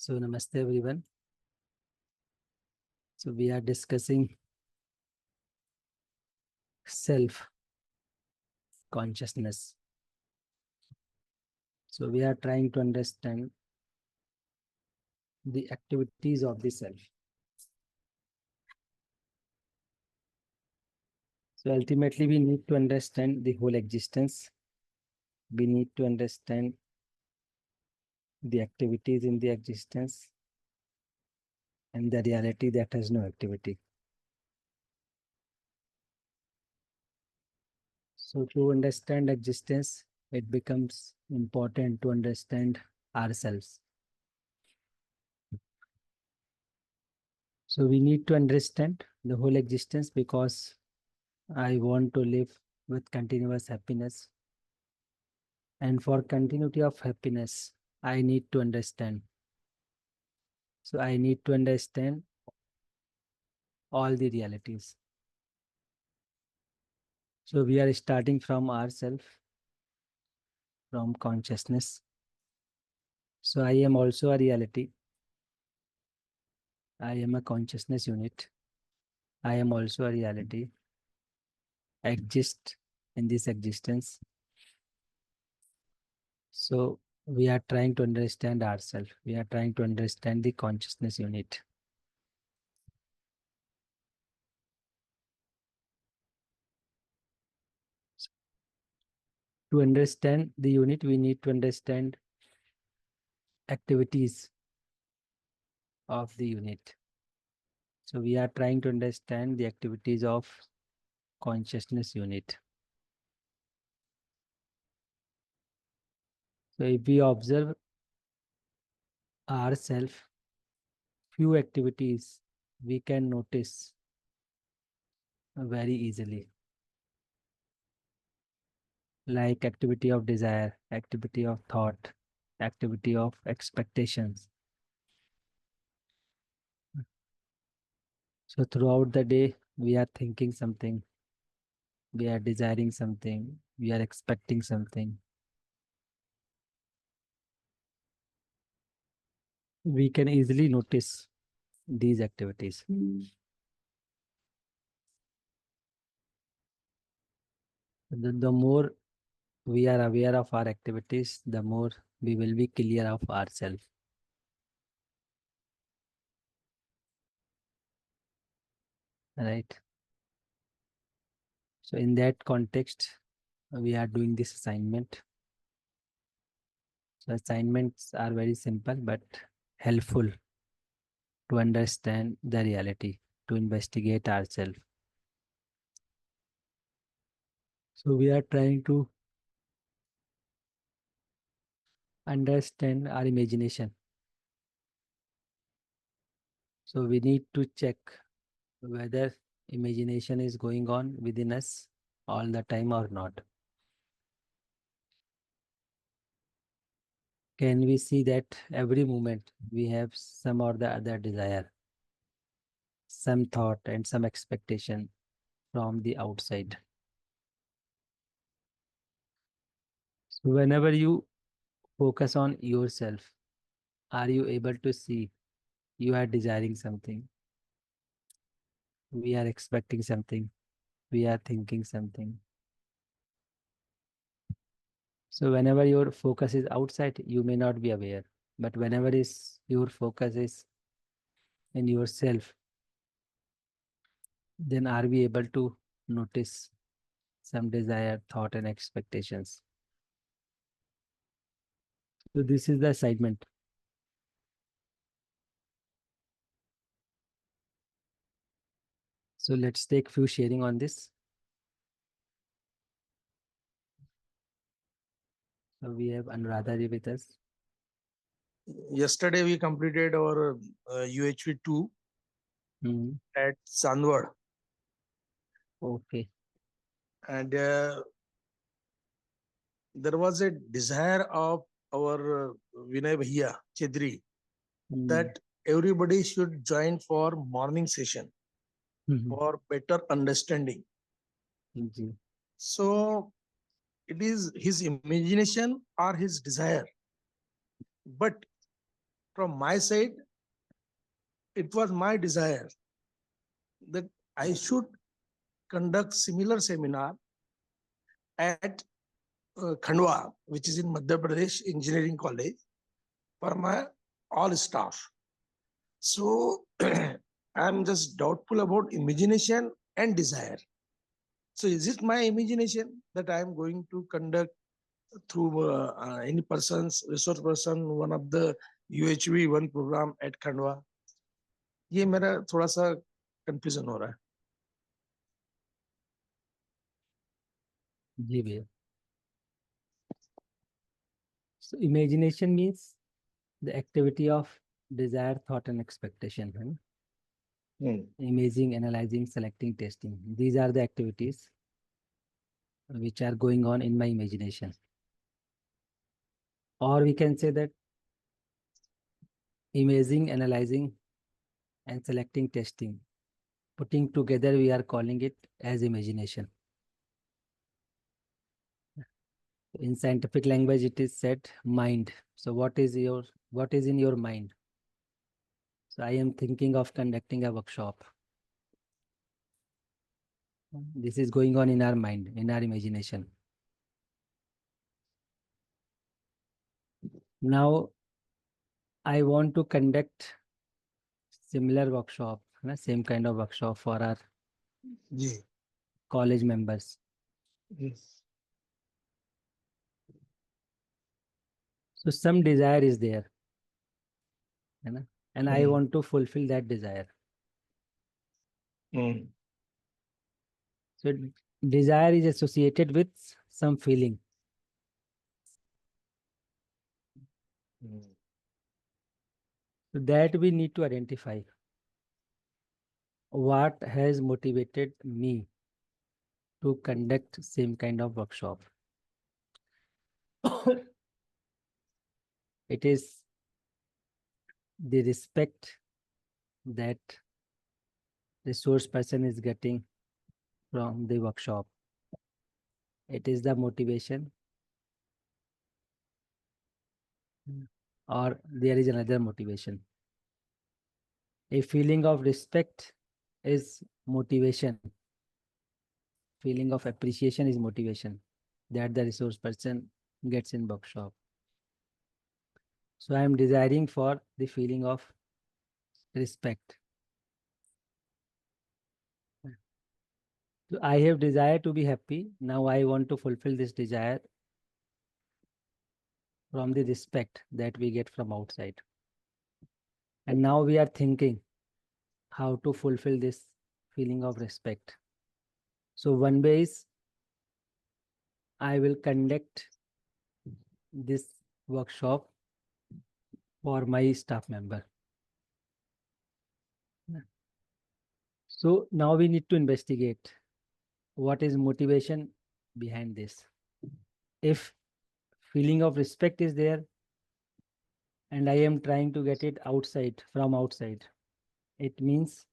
So namaste everyone. So we are discussing self consciousness. So we are trying to understand the activities of the self. So ultimately we need to understand the whole existence. We need to understand the activities in the existence and the reality that has no activity. So to understand existence, it becomes important to understand ourselves. So we need to understand the whole existence because I want to live with continuous happiness. And for continuity of happiness, I need to understand. So I need to understand all the realities. So we are starting from ourselves, from consciousness. So I am also a reality. I am a consciousness unit. I am also a reality. I exist in this existence. So we are trying to understand ourselves. We are trying to understand the consciousness unit. To understand the unit, we need to understand activities of the unit. So we are trying to understand the activities of consciousness unit. So if we observe ourselves, few activities we can notice very easily, like activity of desire, activity of thought, activity of expectations. So throughout the day, we are thinking something, we are desiring something, we are expecting something. We can easily notice these activities. The more we are aware of our activities, the more we will be clear of ourselves. Right? So in that context, we are doing this assignment. So assignments are very simple but helpful to understand the reality, to investigate ourselves. So we are trying to understand our imagination. So we need to check whether imagination is going on within us all the time or not. Can we see that every moment we have some or the other desire, some thought and some expectation from the outside? So whenever you focus on yourself, are you able to see you are desiring something? We are expecting something. We are thinking something. So whenever your focus is outside, you may not be aware. But whenever your focus is in yourself, then are we able to notice some desire, thought, and expectations? So this is the assignment. So let's take few sharing on this. So we have Anuradha with us. Yesterday we completed our UHV 2 at Sandwad, Okay. and there was a desire of our Vinay Bhaiya Chedri that everybody should join for morning session for better understanding. So it is his imagination or his desire, but from my side, it was my desire that I should conduct similar seminar at Khandwa, which is in Madhya Pradesh Engineering College, for my all staff. So I'm just doubtful about imagination and desire. So is it my imagination that I am going to conduct through any person's resource person one of the UHV one program at Khandwa? ये मेरा थोड़ा सा confusion हो रहा है. जी भैया. So imagination means the activity of desire, thought, and expectation. है ना? Imaging, analyzing, selecting, testing. These are the activities which are going on in my imagination. Or we can say that imaging, analyzing, and selecting, testing. Putting together, we are calling it as imagination. In scientific language, it is said mind. So what is in your mind? So I am thinking of conducting a workshop. This is going on in our mind, in our imagination. Now, I want to conduct similar workshop, same kind of workshop for our college members. Yes. So some desire is there, and I want to fulfill that desire. So desire is associated with some feeling. So that we need to identify what has motivated me to conduct same kind of workshop. It is the respect that resource person is getting from the workshop. It is the motivation, or there is another motivation. A feeling of respect is motivation. Feeling of appreciation is motivation that the resource person gets in workshop. So I am desiring for the feeling of respect. So I have desire to be happy. Now I want to fulfill this desire from the respect that we get from outside. And now we are thinking how to fulfill this feeling of respect. So one way is I will conduct this workshop for my staff member. So now we need to investigate what is motivation behind this. If feeling of respect is there and I am trying to get it outside, from outside, it means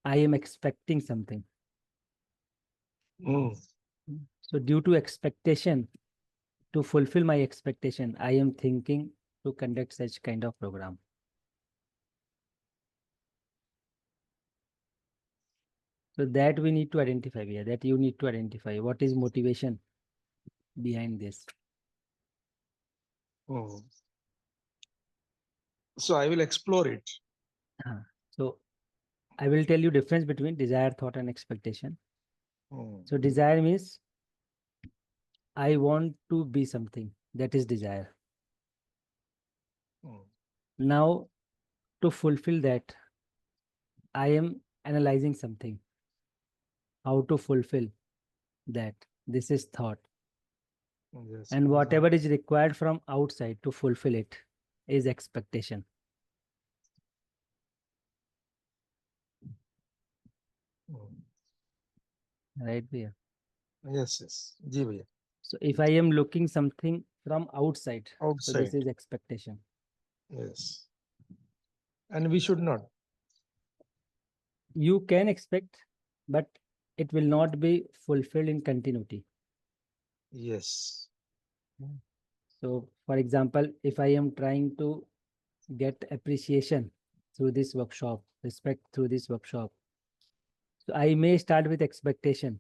I am expecting something. So due to expectation, to fulfill my expectation, I am thinking to conduct such kind of program. So that we need to identify here, that you need to identify what is motivation behind this. So I will explore it. So I will tell you difference between desire, thought, and expectation. So desire means I want to be something. That is desire. Now, to fulfill that, I am analyzing something. How to fulfill that. This is thought. Yes, and whatever is required from outside to fulfill it is expectation. Right, Bhaiya? Yes, yes. Ji, bhaiya. So if I am looking something from outside, so this Outside. is expectation. Yes. And we should not. You can expect, but it will not be fulfilled in continuity. Yes. So, for example, if I am trying to get appreciation through this workshop, respect through this workshop. So I may start with expectation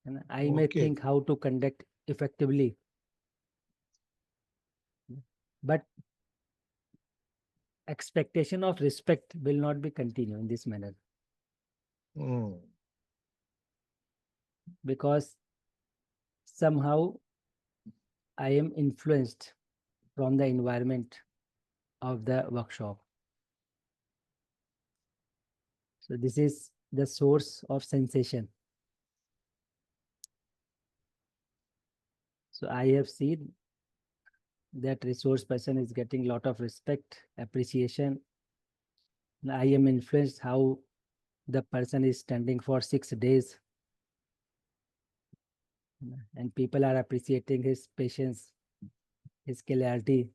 and I may Okay. think how to conduct effectively. But expectation of respect will not be continued in this manner Mm. because somehow I am influenced from the environment of the workshop. So this is the source of sensation. So I have seen that resource person is getting lot of respect, appreciation. I am influenced how the person is standing for 6 days and people are appreciating his patience, his clarity.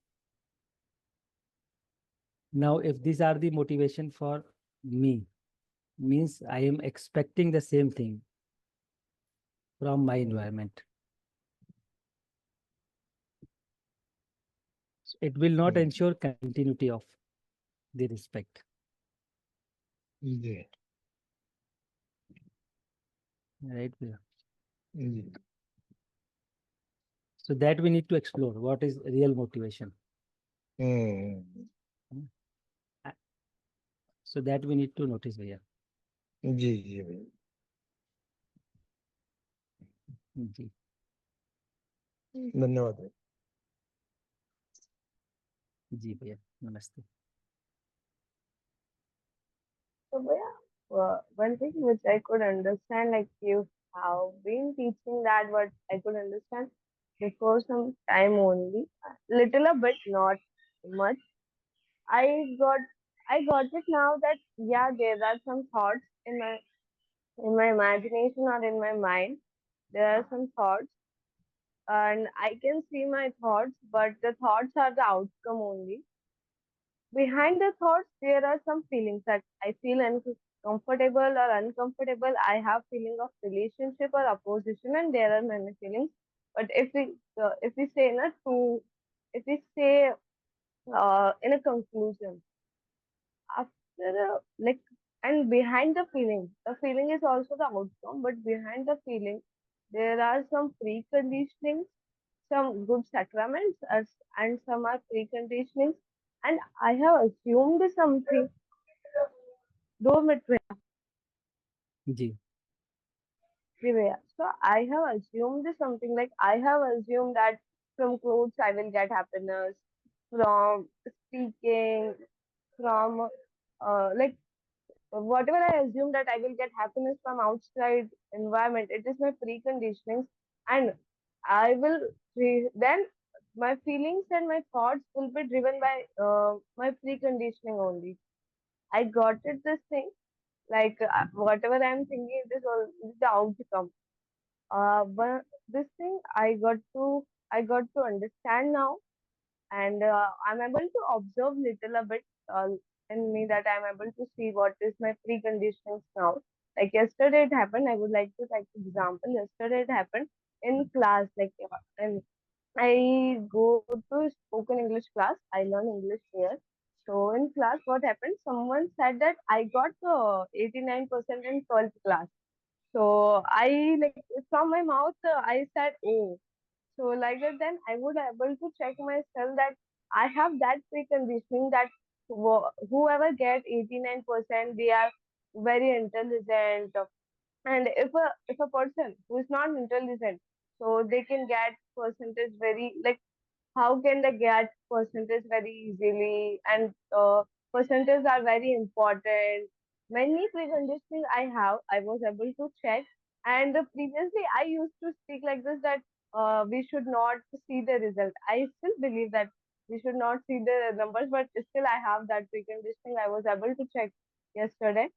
Now, if these are the motivation for me, means I am expecting the same thing from my Mm. environment. So it will not Mm. ensure continuity of the respect, ji. right? Ji. So that we need to explore what is real motivation. Mm. Hmm. Uh, So that we need to notice here. जी जी भाई. जी, धन्यवाद भाई. जी भैया, नमस्ते. So, yeah, one thing which I could understand, like you have been teaching that, but I could understand before some time only, little a bit, not much. I got, I got it now that yeah, there are some thoughts in my imagination or in my mind. There are some thoughts, and I can see my thoughts, but the thoughts are the outcome only. Behind the thoughts, there are some feelings that I feel uncomfortable or uncomfortable. I have feeling of relationship or opposition, and there are many feelings. But if we say not to, if we say in a conclusion, after like, and behind the feeling is also the outcome. But behind the feeling, there are some preconditionings, some good sacraments, and some are preconditionings. And I have assumed something. 2 minutes. Ji, Vivaya. So I have assumed something like I have assumed that from clothes I will get happiness, from speaking, from like whatever I assume that I will get happiness from outside environment. It is my preconditionings, and I will then my feelings and my thoughts will be driven by my preconditioning only. I got it this thing like whatever I'm thinking, it is all the outcome. But this thing I got to understand now, and I'm able to observe little a bit in me that I'm able to see what is my preconditions now. Like yesterday it happened. I would like to take example. Yesterday it happened in class. Like and I go to spoken English class. I learn English here. So in class, what happened? Someone said that I got 89% in 12th class. So I like from my mouth, I said, "Oh." So like that, then I would able to check myself that I have that preconditioning that whoever get 89%, they are very intelligent. And if a person who is not intelligent, so they can get percentage very like how can they get percentage very easily, and percentages are very important. Many preconditioning I have, I was able to check. And previously I used to speak like this that we should not see the result. I still believe that we should not see the numbers, but still I have that preconditioning. I was able to check yesterday.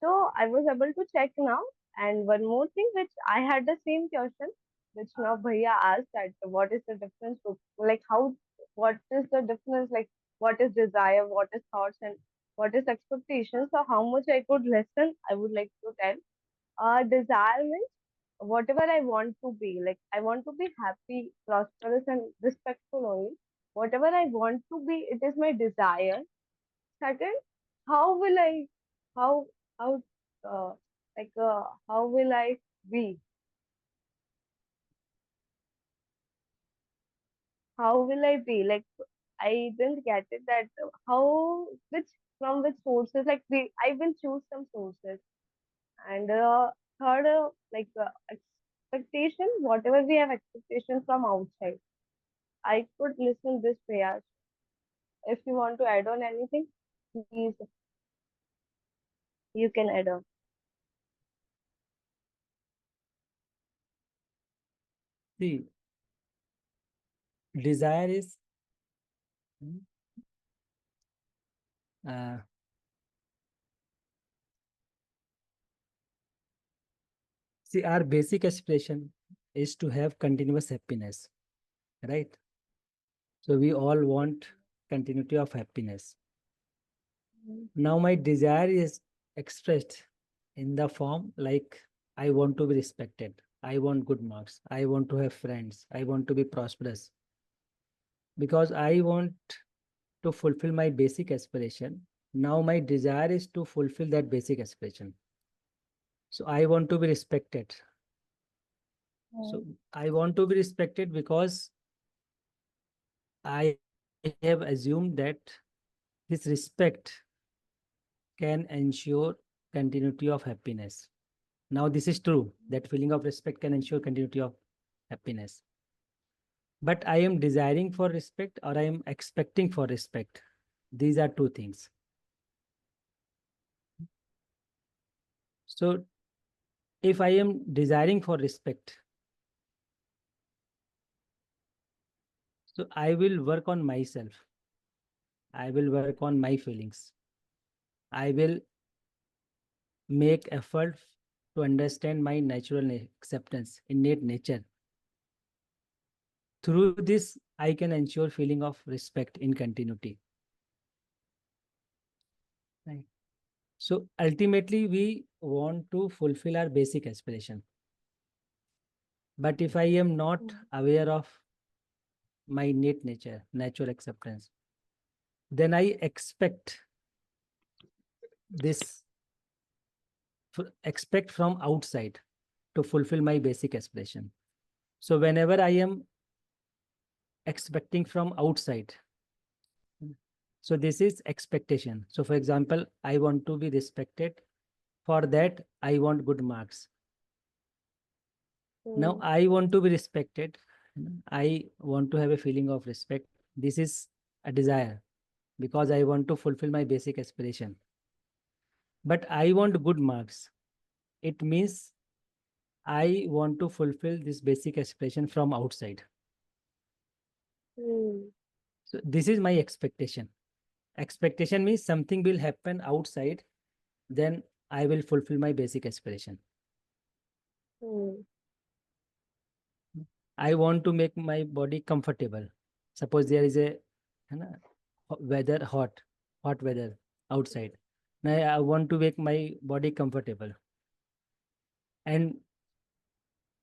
So I was able to check now. And one more thing, which I had the same question, which now Bhaiya asked that what is the difference, like how, what is the difference, like what is desire, what is thoughts, and what is expectation. So how much I could listen, I would like to tell. Desire means whatever I want to be, like I want to be happy, prosperous, and respectful only. whatever I want to be, it is my desire. Second, how will I, how, how, uh, how will I be? How will I be? Like, I didn't get it that how, which, from which sources, like, I will choose some sources. And third, expectation, whatever we have expectation from outside. I could listen this Prayas. If you want to add on anything, please, you can add on. See, desire is uh, see, our basic aspiration is to have continuous happiness, right? So we all want continuity of happiness. Now my desire is expressed in the form like I want to be respected. I want good marks. I want to have friends. I want to be prosperous. Because I want to fulfill my basic aspiration. Now my desire is to fulfill that basic aspiration. So I want to be respected. So I want to be respected because I have assumed that this respect can ensure continuity of happiness. Now, this is true that feeling of respect can ensure continuity of happiness. But I am desiring for respect or I am expecting for respect. These are two things. So, if I am desiring for respect, so I will work on myself. I will work on my feelings. I will make effort to understand my natural acceptance, innate nature. Through this, I can ensure feeling of respect in continuity. Right. So ultimately, we want to fulfill our basic aspiration. But if I am not aware of my innate nature, natural acceptance, then I expect this, expect from outside to fulfill my basic aspiration. So whenever I am expecting from outside, so this is expectation. So for example, I want to be respected. For that, I want good marks. Now I want to be respected. I want to have a feeling of respect. This is a desire because I want to fulfill my basic aspiration. But I want good marks. It means I want to fulfill this basic aspiration from outside. So this is my expectation. Expectation means something will happen outside, then I will fulfill my basic aspiration. I want to make my body comfortable. Suppose there is a weather hot weather outside. Now I want to make my body comfortable. And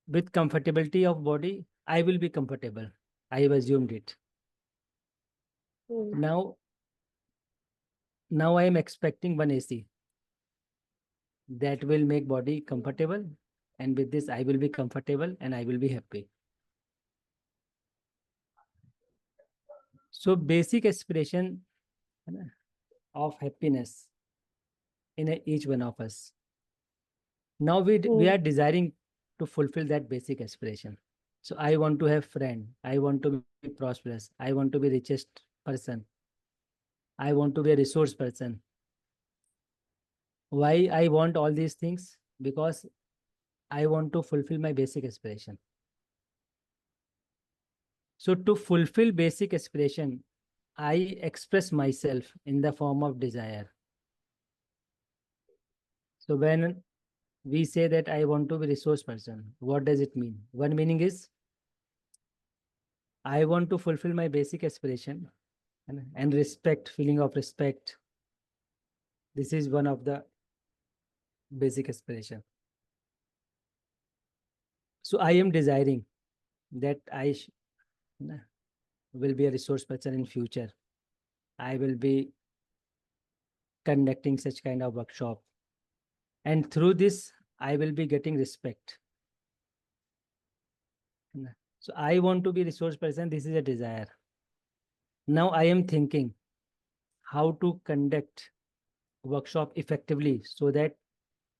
with comfortability of body, I will be comfortable. I have assumed it. Now I am expecting one AC that will make body comfortable. And with this, I will be comfortable and I will be happy. So basic aspiration of happiness in each one of us. Now we are desiring to fulfill that basic aspiration. So I want to have friend. I want to be prosperous. I want to be richest person. I want to be a resource person. Why I want all these things? Because I want to fulfill my basic aspiration. So to fulfill basic aspiration, I express myself in the form of desire. So when we say that I want to be resource person, what does it mean? One meaning is I want to fulfill my basic aspiration and respect, feeling of respect. This is one of the basic aspiration. So I am desiring that will be a resource person in future. I will be conducting such kind of workshop. And through this, I will be getting respect. So I want to be resource person. This is a desire. Now I am thinking how to conduct workshop effectively so that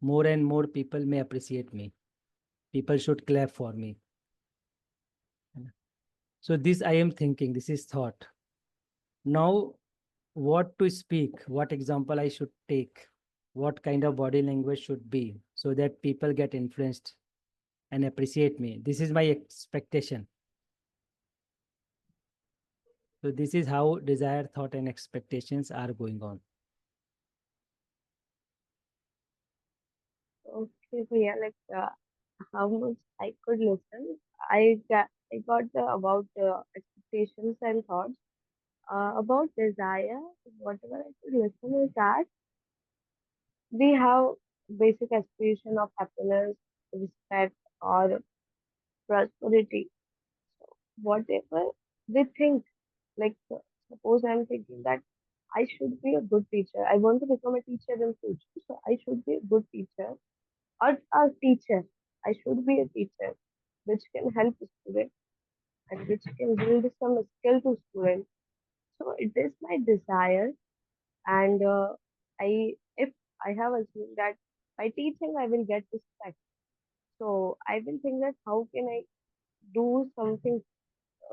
more and more people may appreciate me. People should clap for me. So this I am thinking, this is thought. Now what to speak, what example I should take, what kind of body language should be so that people get influenced and appreciate me. This is my expectation. So this is how desire, thought, and expectations are going on. Okay, so yeah, like how much I could listen. I got about expectations and thoughts. About desire, whatever I could listen is that we have basic aspiration of happiness, respect, or prosperity. So whatever we think, like suppose I'm thinking that I should be a good teacher. I want to become a teacher in future, so I should be a good teacher or a teacher. I should be a teacher, which can help a student and which can build some skill to students. So it is my desire, and I if I have assumed that by teaching I will get respect. So I will think that how can I do something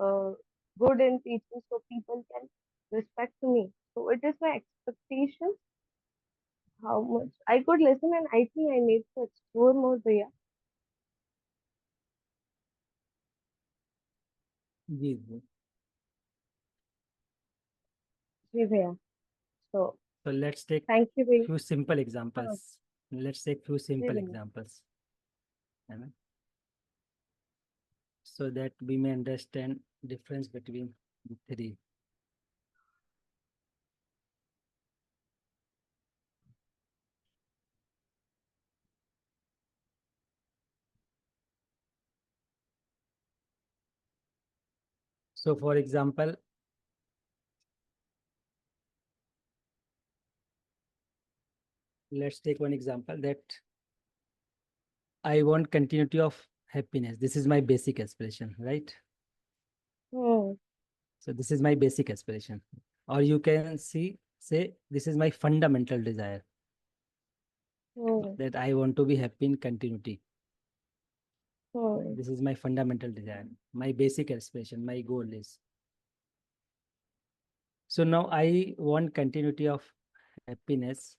uh, good in teaching so people can respect me. So it is my expectation how much I could listen, and I think I need to explore more there. Ji, ji. Vivaya. So So let's take thank you, Vivaya. few simple हाँ, examples. Let's take few simple Vivaya. examples, है ना? So that we may understand difference between the three. So for example, let's take one example that I want continuity of happiness. This is my basic aspiration, right? Hmm. So this is my basic aspiration. Or you can say this is my fundamental desire Hmm. that I want to be happy in continuity. Hmm. This is my fundamental desire. My basic aspiration, my goal is. So now I want continuity of happiness.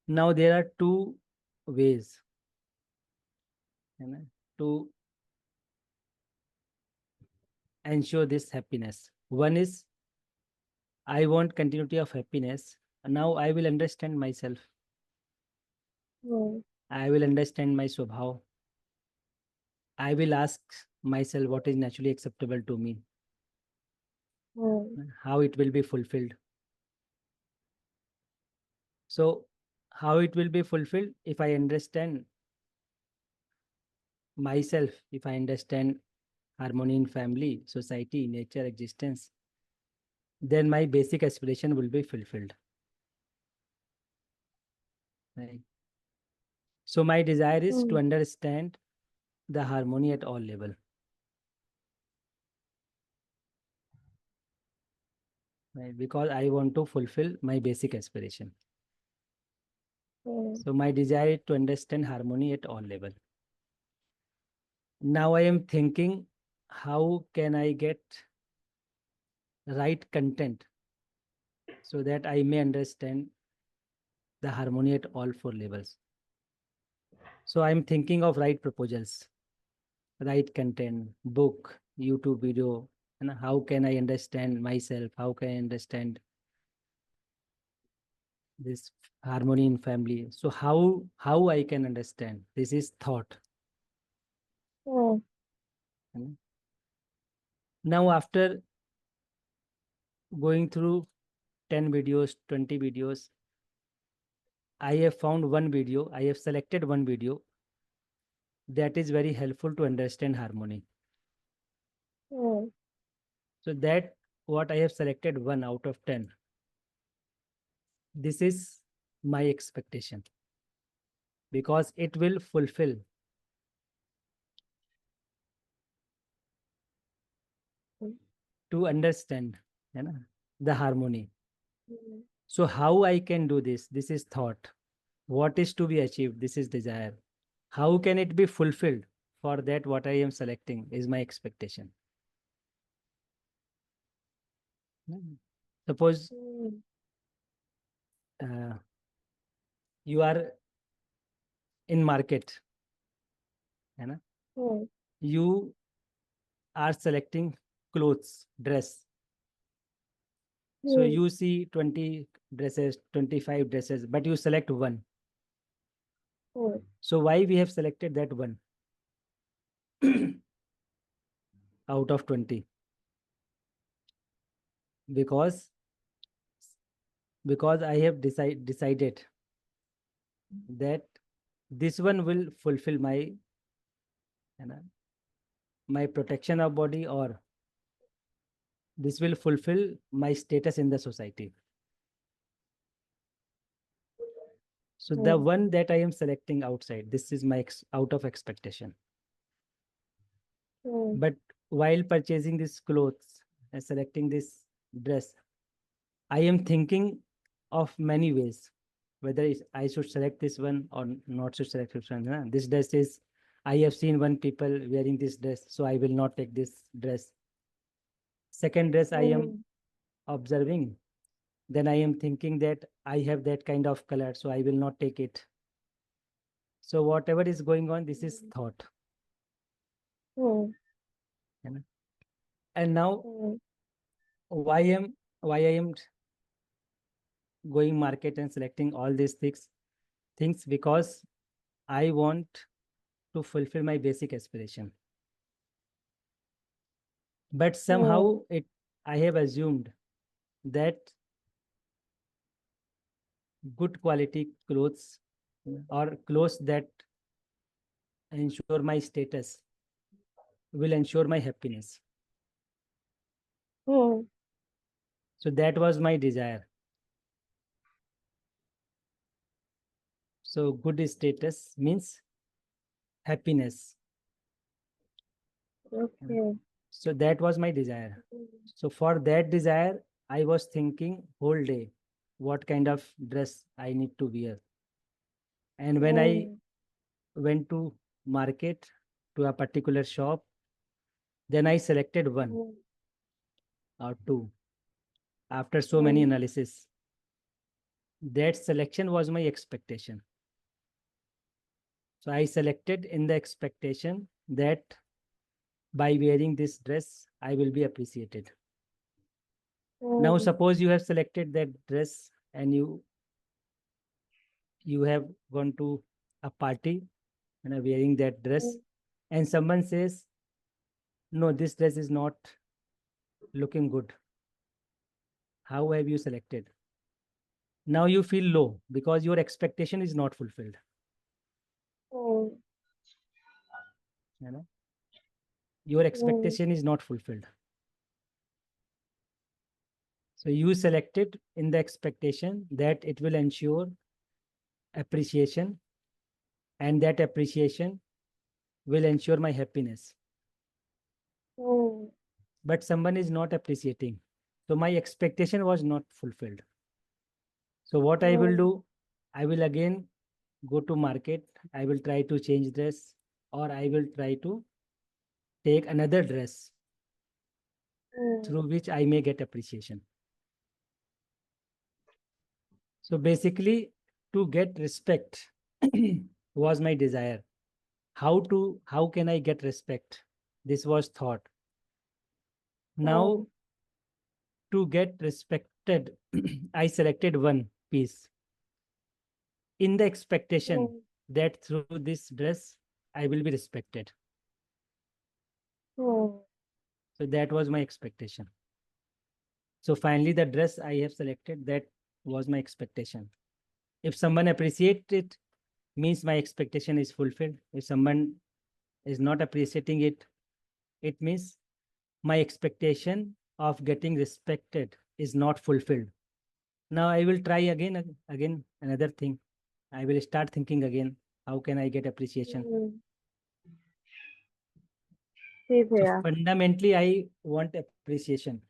Now there are two ways, है ना, to ensure this happiness. One is I want continuity of happiness. Now I will understand myself. Hmm. I will understand my swabhav. I will ask myself what is naturally acceptable to me, Hmm. how it will be fulfilled. So, how it will be fulfilled if I understand myself, if I understand harmony in family, society, nature, existence, then my basic aspiration will be fulfilled. Right? So, my desire is to Hmm. understand the harmony at all level. Right? Because I want to fulfill my basic aspiration. Hmm. So, my desire is to understand harmony at all level. Now, I am thinking, how can I get right content so that I may understand the harmony at all four levels. So I'm thinking of right proposals, right content, book, YouTube video, and how can I understand myself? How can I understand this harmony in family? So how I can understand? This is thought. Hmm. Now after going through 10 videos, 20 videos, I have found one video, I have selected one video that is very helpful to understand harmony. Hmm. So that what I have selected 1 out of 10. This is my expectation because it will fulfill to understand, you know, the harmony. So how I can do this? This is thought. What is to be achieved? This is desire. How can it be fulfilled? For that, what I am selecting is my expectation. Suppose you are in market, you know, you are selecting clothes, dress. So you see 20 dresses, 25 dresses, but you select one. So why we have selected that one out of 20? Because I have decided that this one will fulfill my, you know, my protection of body, or this will fulfill my status in the society. So the one that I am selecting outside, this is my out of expectation. But while purchasing this clothes and selecting this dress, I am thinking of many ways, whether I should select this one or not should select this one. Huh? This dress is, I have seen one people wearing this dress, so I will not take this dress. Second dress I am observing, then I am thinking that I have that kind of color, so I will not take it. So whatever is going on, this is thought. And now why I am going market and selecting all these things because I want to fulfill my basic aspiration. But somehow I have assumed that good quality clothes or clothes that ensure my status will ensure my happiness. So that was my desire. So good status means happiness. Okay. So that was my desire. So for that desire, I was thinking whole day what kind of dress I need to wear. And when I went to market to a particular shop, then I selected one or two after so many analysis. That selection was my expectation. So I selected in the expectation that by wearing this dress, I will be appreciated. Now, suppose you have selected that dress and you have gone to a party and are wearing that dress, and someone says, no, this dress is not looking good. How have you selected? Now you feel low because your expectation is not fulfilled. You know? Your expectation is not fulfilled. So you selected in the expectation that it will ensure appreciation, and that appreciation will ensure my happiness. But someone is not appreciating. So my expectation was not fulfilled. So what I will do, I will again go to market. I will try to change dress, or I will try to take another dress through which I may get appreciation. So basically, to get respect was my desire. How can I get respect? This was thought. Now, to get respected, I selected one piece in the expectation that through this dress, I will be respected. So that was my expectation. So finally, the dress I have selected, that was my expectation. If someone appreciates it, means my expectation is fulfilled. If someone is not appreciating it, it means my expectation of getting respected is not fulfilled. Now I will try again another thing. I will start thinking again, how can I get appreciation? Ji So भैया. fundamentally, I want appreciation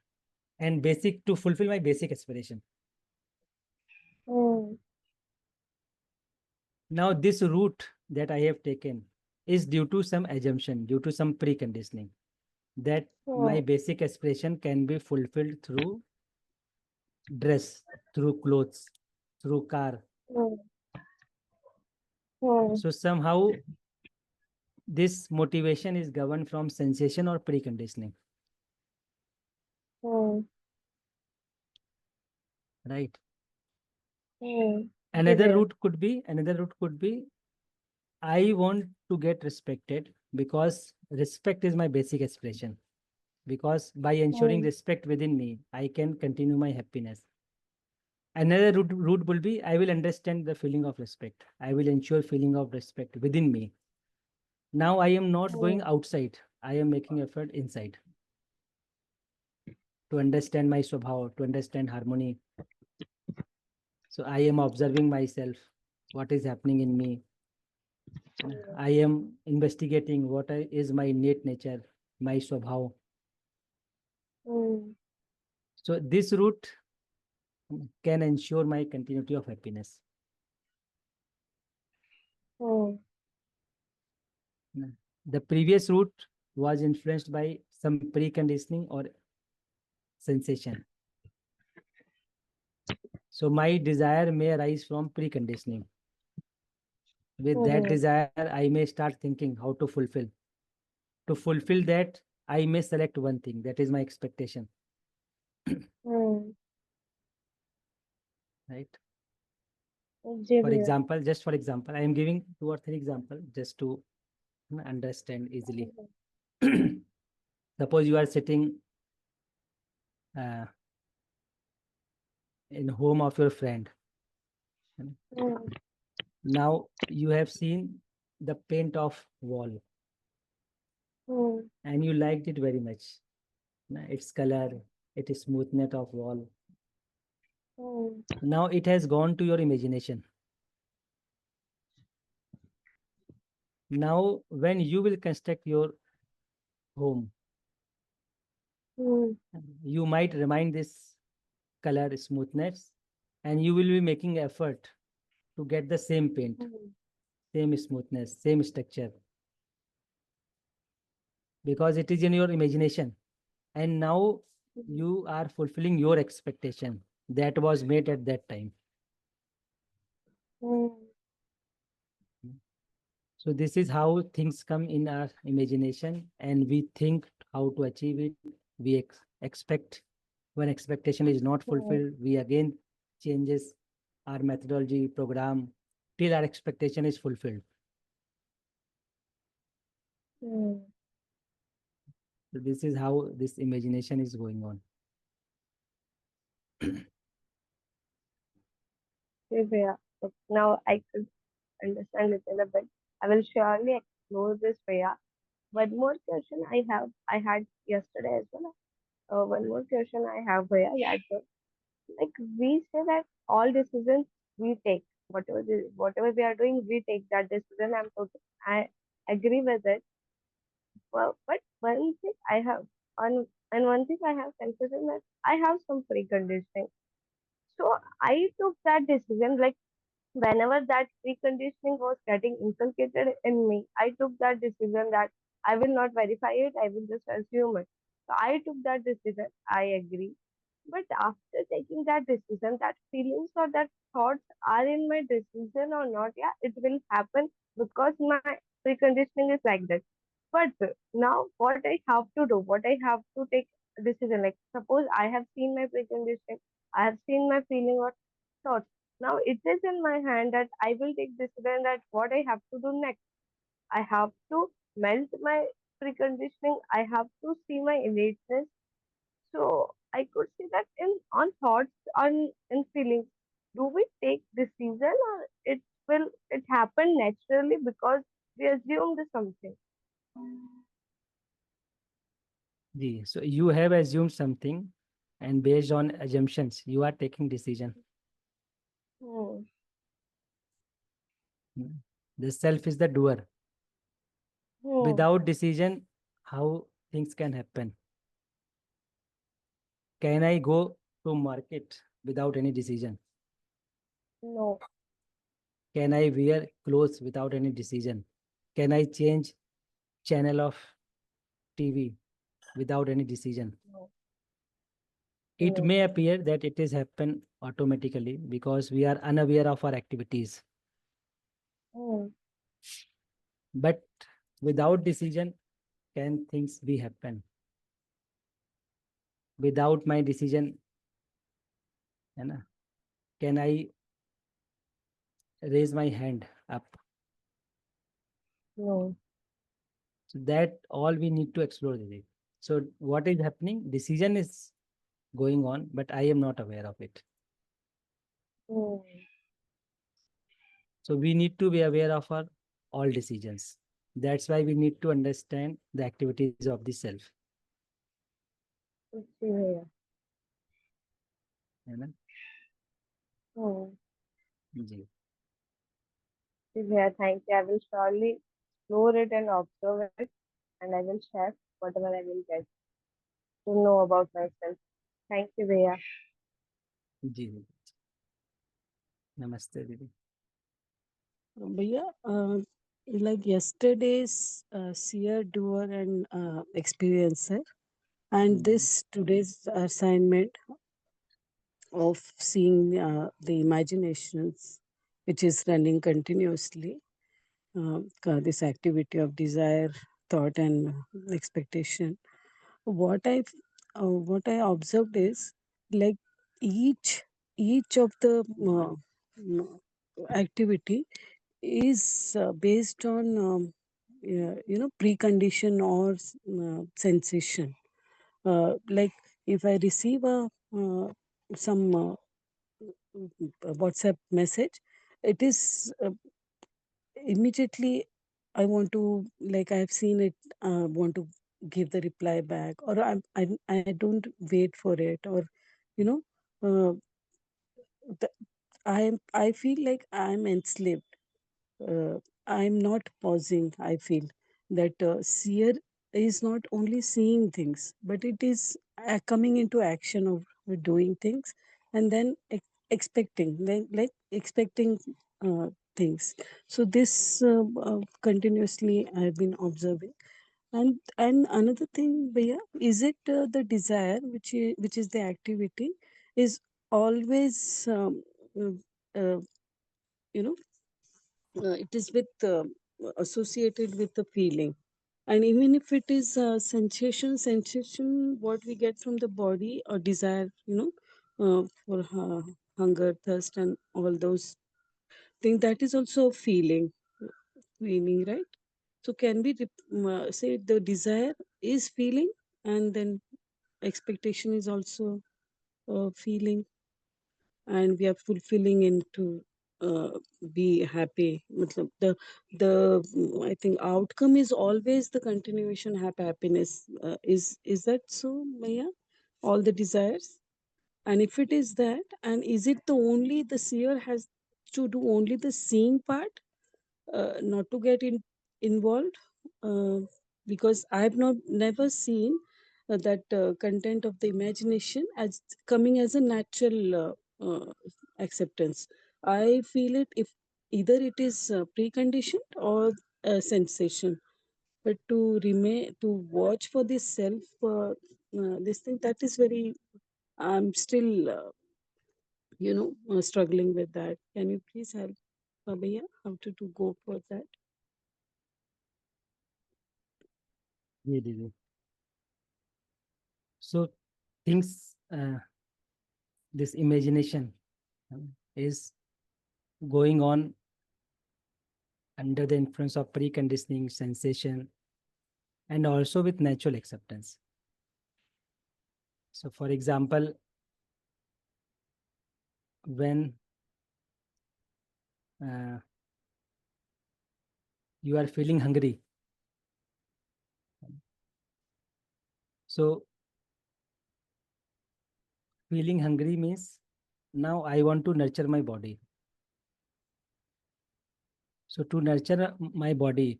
and basic to fulfill my basic aspiration. Now, this route that I have taken is due to some assumption, due to some preconditioning that my basic aspiration can be fulfilled through dress, through clothes, through car. So somehow this motivation is governed from sensation or preconditioning. Right. Another route could be, I want to get respected because respect is my basic aspiration. Because by ensuring respect within me, I can continue my happiness. Another route will be, I will understand the feeling of respect. I will ensure feeling of respect within me. Now I am not going outside. I am making effort inside to understand my swabhav, to understand harmony. So I am observing myself, what is happening in me. I am investigating what is my innate nature, my swabhav. So this route can ensure my continuity of happiness. The previous route was influenced by some preconditioning or sensation. So my desire may arise from preconditioning. With that desire, I may start thinking how to fulfill. To fulfill that, I may select one thing. That is my expectation. Right? For example, just for example, I am giving 2 or 3 examples just to understand easily. Suppose you are sitting uh, in home of your friend. Now you have seen the paint of wall and you liked it very much. Its color, its smoothness of wall. Now it has gone to your imagination. Now when you will construct your home, you might remind this color smoothness and you will be making effort to get the same paint, same smoothness, same structure, because it is in your imagination. And now you are fulfilling your expectation that was made at that time. So this is how things come in our imagination and we think how to achieve it. We expect. When expectation is not fulfilled, we again changes our methodology program till our expectation is fulfilled. So this is how this imagination is going on. Now I could understand it a bit. I will surely explore this Priya. One more question I had yesterday as well. One more question I have Priya. Yeah, like we say that all decisions we take, whatever we are doing, we take that decision. I agree with it. Well, but one thing I have and one thing I have considered that I have some preconditioning. So I took that decision like whenever that preconditioning was getting inculcated in me, I took that decision that I will not verify it, I will just assume it. So I took that decision, I agree. But after taking that decision, that feelings or that thoughts are in my decision or not, yeah, it will happen because my preconditioning is like that. But now what I have to do, what I have to take a decision, like suppose I have seen my preconditioning, I have seen my feeling or thoughts. Now it is in my hand that I will take decision that what I have to do next. I have to melt my preconditioning. I have to see my innateness. So I could see that in on thoughts, on in feelings. Do we take decision or it happen naturally because we assumed something? So you have assumed something, and based on assumptions, you are taking decision. Hmm. Mm. The self is the doer. Hmm. Without decision, how things can happen? Can I go to market without any decision? No. Can I wear clothes without any decision? Can I change channel of TV without any decision? No. It No. may appear that it is happen automatically because we are unaware of our activities. Hmm. But without decision, can things be happen? Without my decision, है ना, can I raise my hand up? No. So that all we need to explore today. So what is happening? Decision is going on, but I am not aware of it. Hmm. So we need to be aware of our all decisions. That's why we need to understand the activities of the self. जी भैया. है ना? Hmm. जी. जी भैया, thank you. I will surely explore it and observe it, and I will share whatever I will get to know about myself. Thank you, भैया. जी. नमस्ते दीदी. Bhaiya, like yesterday's seer, doer, and experiencer, and this today's assignment of seeing the imaginations, which is running continuously, this activity of desire, thought, and expectation. What what I observed is like each each of the activity is based on precondition or sensation. Like if I receive a some WhatsApp message, it is immediately I want to, like I've seen it, want to give the reply back, or I don't wait for it, or you know, uh, I feel like I'm enslaved. I'm not pausing. I feel that seer is not only seeing things, but it is coming into action of doing things, and then expecting, like expecting things. So this continuously I've been observing. And another thing, Bhaiya, is it the desire, which is the activity, is always uh, uh, you know it is with associated with the feeling, and even if it is sensation what we get from the body or desire, for hunger, thirst, and all those things, that is also a feeling, right? So can we say the desire is feeling, and then expectation is also feeling, and we are fulfilling into uh, be happy. Matlab, I think outcome is always the continuation happiness. Is that so, Maya? All the desires, and if it is that, and is it the only the seer has to do only the seeing part, not to get involved, uh, because I have not never seen that content of the imagination as coming as a natural acceptance. I feel it if either it is preconditioned or a sensation, but to remain to watch for this self, this thing, that is very, I'm still struggling with that. Can you please help, Abhaya, how to go for that? जी दीदी. So things, this imagination is going on under the influence of preconditioning, sensation, and also with natural acceptance. So for example, when uh, you are feeling hungry, So feeling hungry means now I want to nurture my body. So to nurture my body,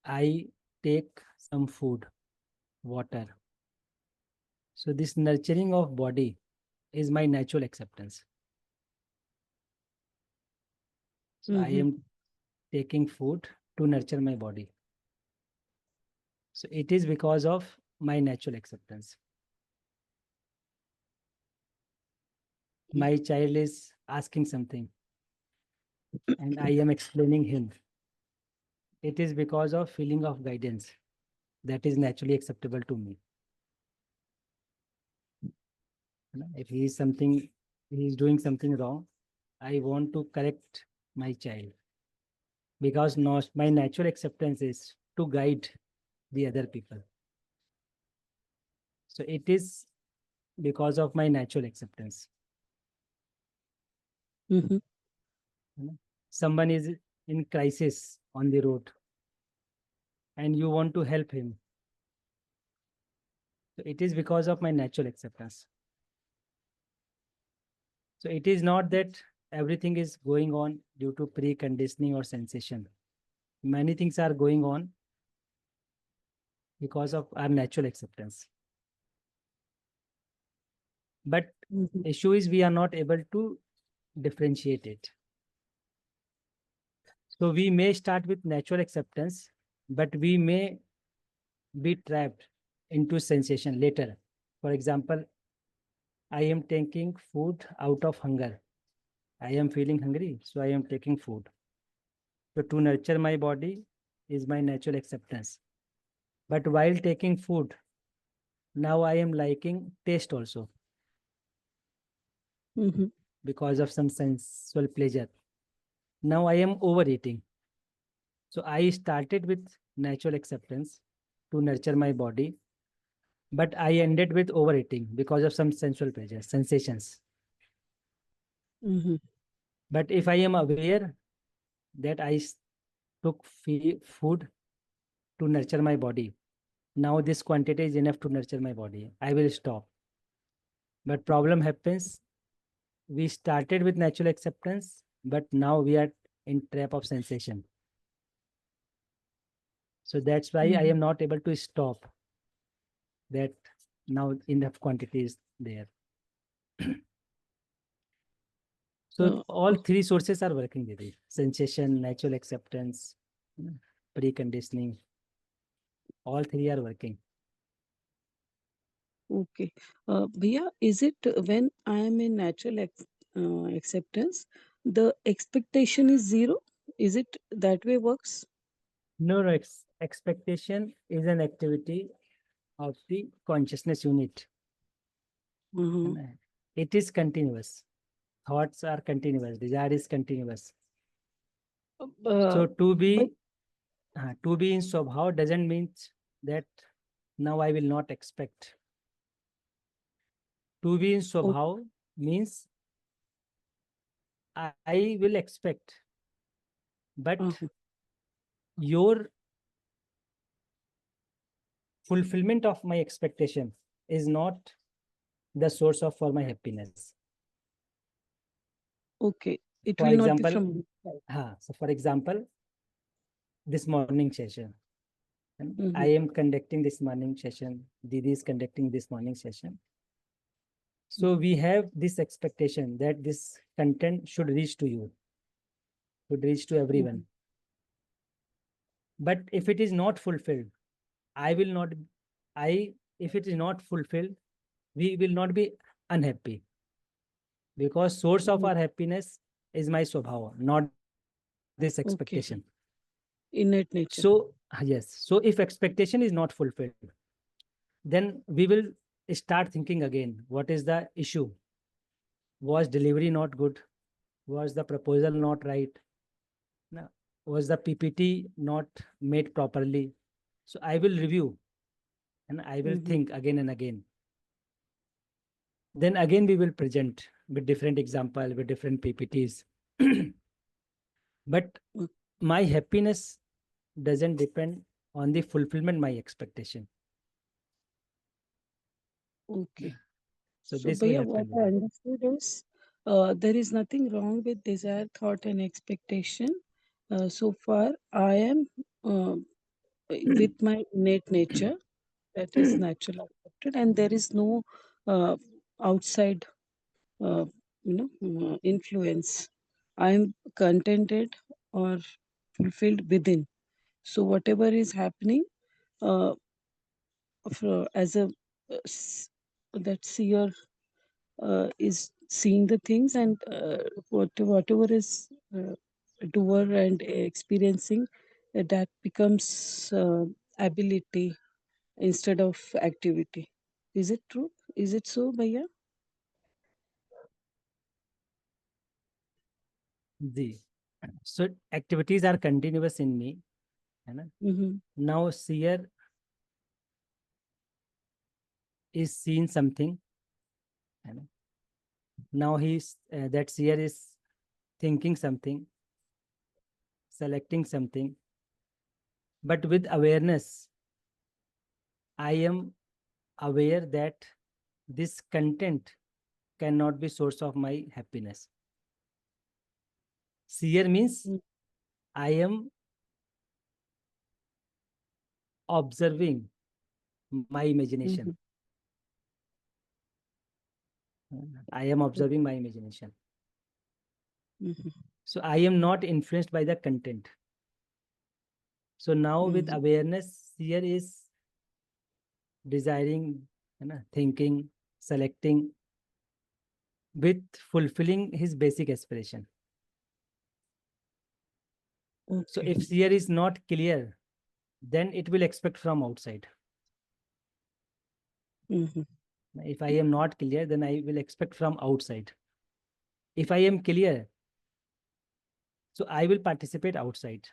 I take some food, water. So this nurturing of body is my natural acceptance. So I Mm-hmm. am taking food to nurture my body. So it is because of my natural acceptance. My child is asking something and I am explaining him. It is because of feeling of guidance that is naturally acceptable to me. If he is doing something wrong, I want to correct my child because not, my natural acceptance is to guide the other people. So it is because of my natural acceptance. Mm-hmm. Someone is in crisis on the road and you want to help him. So it is because of my natural acceptance. So it is not that everything is going on due to preconditioning or sensation. Many things are going on because of our natural acceptance. But Mm-hmm. issue is we are not able to differentiate it. So we may start with natural acceptance, but we may be trapped into sensation later. For example, I am taking food out of hunger. I am feeling hungry, so I am taking food. So to nurture my body is my natural acceptance. But while taking food, now I am liking taste also Mm-hmm. because of some sensual pleasure. Now I am overeating. So I started with natural acceptance to nurture my body, but I ended with overeating because of some sensual pleasure, sensations. Mm-hmm. But if I am aware that took food to nurture my body, now this quantity is enough to nurture my body, I will stop. But problem happens, we started with natural acceptance, but now we are in trap of sensation. So that's why I Mm-hmm. am not able to stop that now enough quantity is there. So Uh, all three sources are working with it. Sensation, natural acceptance, preconditioning, all three are working. okay. Bhaiya, is it when I am in natural acceptance, the expectation is zero? Is it that way works? No, no, expectation is an activity of the consciousness unit. Uh-huh. And, it is continuous. Thoughts are continuous. Desire is continuous. So But to be in Swabhav doesn't mean that now I will not expect. To be in oh, Swabhav means I will expect, but uh-huh. your fulfillment of my expectation is not the source of for my happiness. Okay. It For will not be example, from. so for example, this morning session, and I Mm-hmm. am conducting this morning session. Didi is conducting this morning session. So we have this expectation that this content should reach to you, should reach to Mm-hmm. everyone. But if it is not fulfilled, I will not, I, if it is not fulfilled, we will not be unhappy because source of Mm, our happiness is my swabhava, not this expectation. okay. Innate So nature. yes, so if expectation is not fulfilled, then we will start thinking again, what is the issue? Was delivery not good? Was the proposal not right? No. Was the PPT not made properly? So I will review and I will Mm-hmm. think again and again. Then again we will present with different example, with different PPTs. But my happiness doesn't depend on the fulfillment my expectation. Okay. So So, this will Bhaiya, what happen I with me. understood is there is nothing wrong with desire, thought, and expectation. So far, I am with my innate nature, that is natural accepted, and there is no uh, outside, uh, influence. I am contented or fulfilled within. So, whatever is happening, uh, as a that seer is seeing the things, and whatever is doer and experiencing, that becomes ability instead of activity. Is it true? Is it so, Bhaiya? The so activities are continuous in me. है ना? Mm-hmm. Now seer is seeing something. है ना? Now that seer is thinking something, selecting something, but with awareness, I am aware that this content cannot be source of my happiness. Seer means I am observing my Mm-hmm. imagination. I am observing my imagination. Mm-hmm. So I am not influenced by the content. So now with Mm-hmm. awareness, seer is desiring, thinking, selecting, with fulfilling his basic aspiration. So Okay. if seer is not clear, then it will expect from outside. Mm-hmm. If I am not clear, then I will expect from outside. If I am clear, so I will participate outside,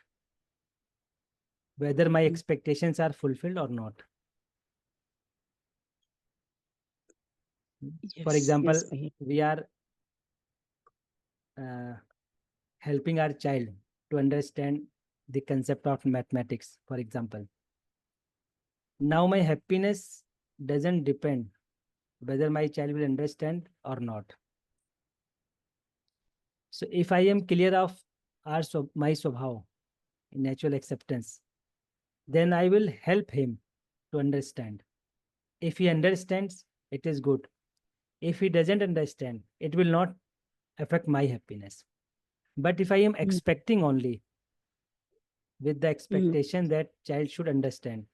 whether my expectations are fulfilled or not. For Yes. example, Yes, Bhaiya. we are uh, helping our child to understand the concept of mathematics, for example. Now my happiness doesn't depend whether my child will understand or not. So if I am clear of my swabhav, natural acceptance, then I will help him to understand. If he understands, it is good. If he doesn't understand, it will not affect my happiness. But if I am expecting only with the Mm-hmm. expectation that child should understand,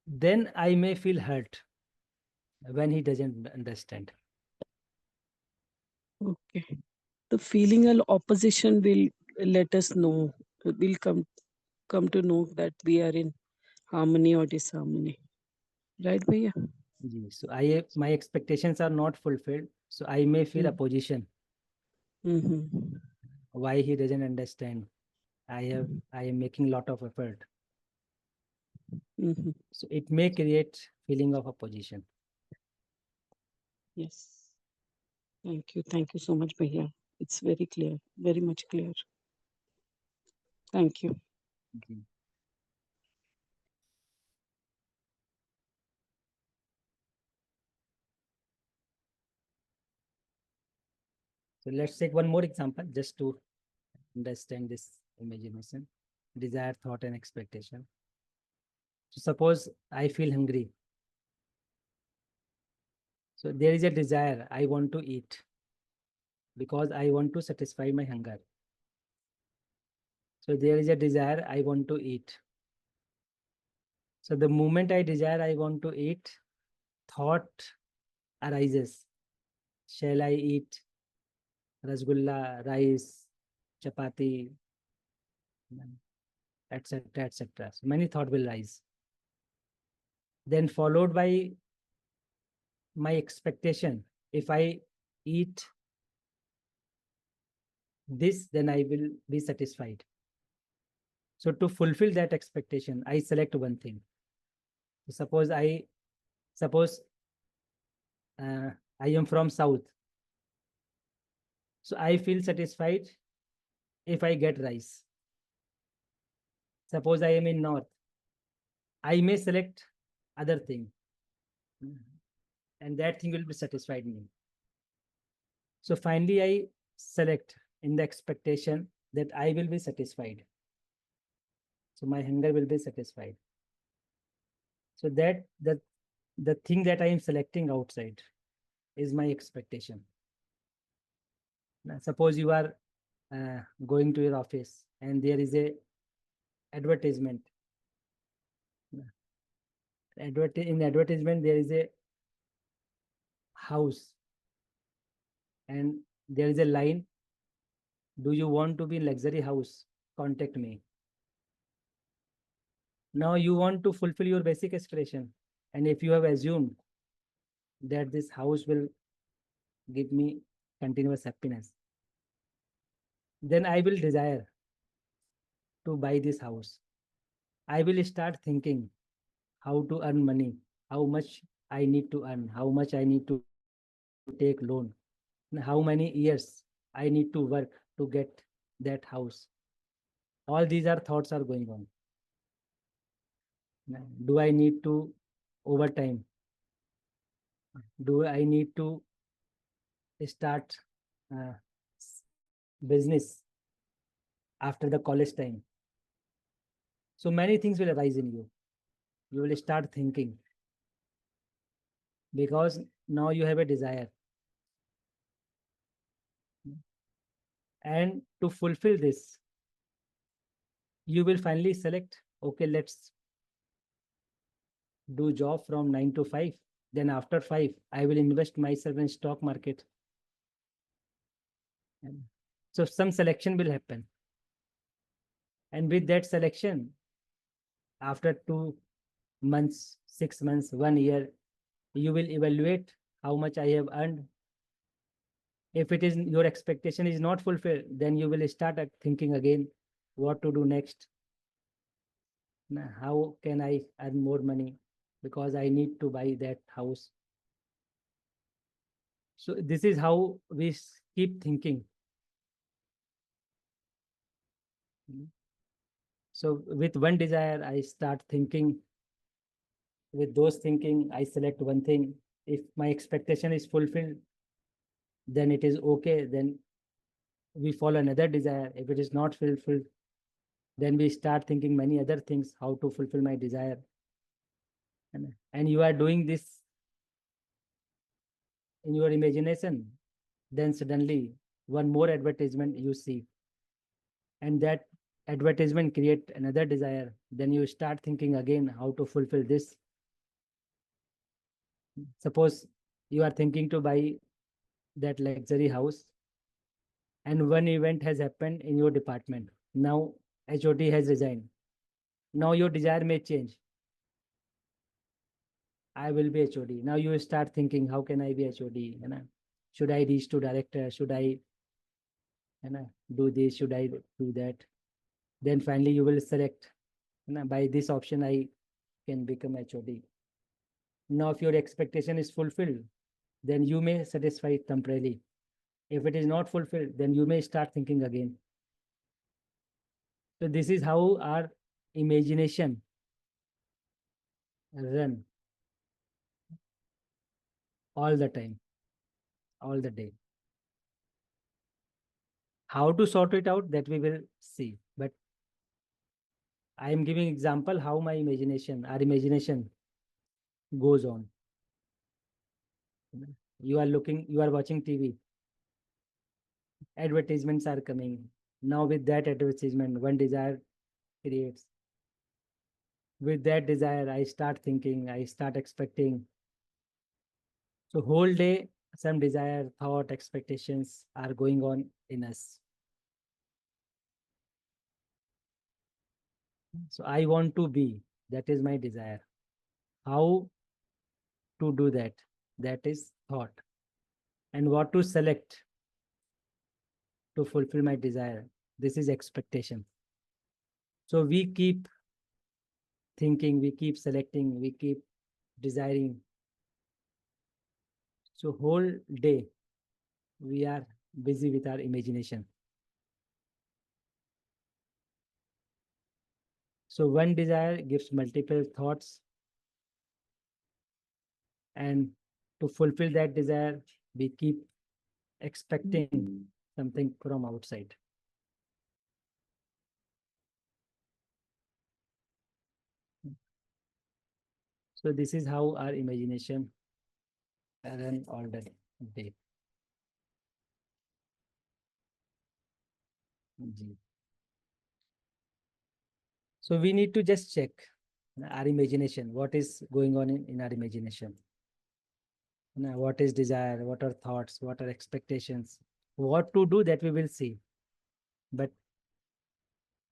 then I may feel hurt when he doesn't understand. Okay. The feeling of opposition will let us know. Will come to know that we are in harmony or disharmony. Right, Bhaiya? So my expectations are not fulfilled. So I may feel opposition. Mm-hmm. Why he doesn't understand? I am making a lot of effort. Mm-hmm. So it may create feeling of opposition. Yes. Thank you. Thank you so much, Bhaiya. It's very clear, very much clear. Thank you. Mhm. So let's take one more example just to understand this imagination, desire, thought, and expectation. So suppose I feel hungry. So there is a desire, I want to eat because I want to satisfy my hunger. So there is a desire, I want to eat. So the moment I desire, I want to eat, thought arises. Shall I eat rasgulla, rice, chapati, etc., etc.? So many thought will rise. Then followed by my expectation. If I eat this, then I will be satisfied. So to fulfill that expectation, I select one thing. So suppose uh, I am from south. So I feel satisfied if I get rice. Suppose I am in north. I may select other thing. and that thing will be satisfied me. So finally, I select in the expectation that I will be satisfied. So my hunger will be satisfied. So the thing that I am selecting outside is my expectation. Now, suppose you are going to your office and there is a advertisement. In advertisement there is a house and there is a line. Do you want to be in luxury house? Contact me. Now you want to fulfill your basic aspiration, and if you have assumed that this house will give me continuous happiness, then I will desire to buy this house. I will start thinking how to earn money, how much I need to earn, how much I need to take loan, and how many years I need to work to get that house. All these are thoughts are going on. Do I need to overtime? Do I need to start uh, business after the college time? So many things will arise in you. You will start thinking because now you have a desire. And to fulfill this, you will finally select, okay, let's do job from 9 to 5. Then after 5, I will invest myself in stock market. And so some selection will happen. And with that selection, after 2 months, 6 months, 1 year, you will evaluate how much I have earned. If it is your expectation is not fulfilled, then you will start thinking again what to do next. How can I earn more money? Because I need to buy that house. So this is how we keep thinking. So with one desire, I start thinking. With those thinking, I select one thing. If my expectation is fulfilled, then it is okay. Then we follow another desire. If it is not fulfilled, then we start thinking many other things, how to fulfill my desire. And you are doing this in your imagination, then suddenly one more advertisement you see, and that advertisement create another desire. Then you start thinking again how to fulfill this. Suppose you are thinking to buy that luxury house, and one event has happened in your department. Now HOD has resigned. Now your desire may change. I will be HOD. Now you start thinking, how can I be HOD? Should I reach to director? Should I do this? Should I do that? Then finally you will select, by this option I can become HOD. Now if your expectation is fulfilled, then you may satisfy it temporarily. If it is not fulfilled, then you may start thinking again. So this is how our imagination run all the time, all the day. How to sort it out, that we will see. But I am giving example how my imagination, our imagination goes on. You are watching TV. Advertisements are coming. Now with that advertisement, one desire creates. With that desire, I start thinking, I start expecting. So whole day, some desire, thought, expectations are going on in us. So I want to be, that is my desire. How to do that? That is thought. And what to select to fulfill my desire? This is expectation. So we keep thinking, we keep selecting, we keep desiring. So whole day we are busy with our imagination. So one desire gives multiple thoughts, and to fulfill that desire, we keep expecting something from outside. So this is how our imagination run all the day. So we need to just check our imagination, what is going on in our imagination. What is desire, what are thoughts, what are expectations, what to do, that we will see. But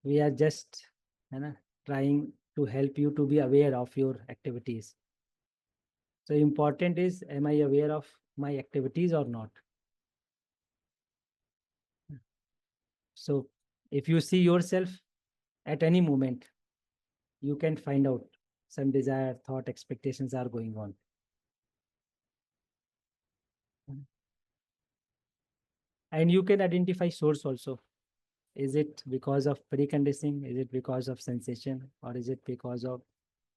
we are just trying to help you to be aware of your activities. So important is, am I aware of my activities or not? So if you see yourself at any moment, you can find out some desire, thought, expectations are going on. And you can identify source also. Is it because of preconditioning? Is it because of sensation? Or is it because of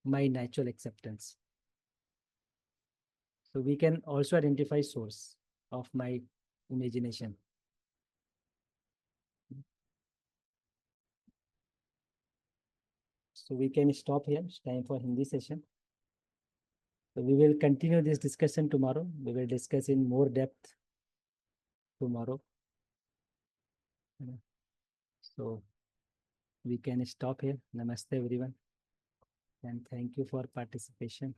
my natural acceptance? So we can also identify source of my imagination. So we can stop here. It's time for Hindi session. So we will continue this discussion tomorrow. We will discuss in more depth tomorrow. So we can stop here. Namaste everyone. And thank you for participation.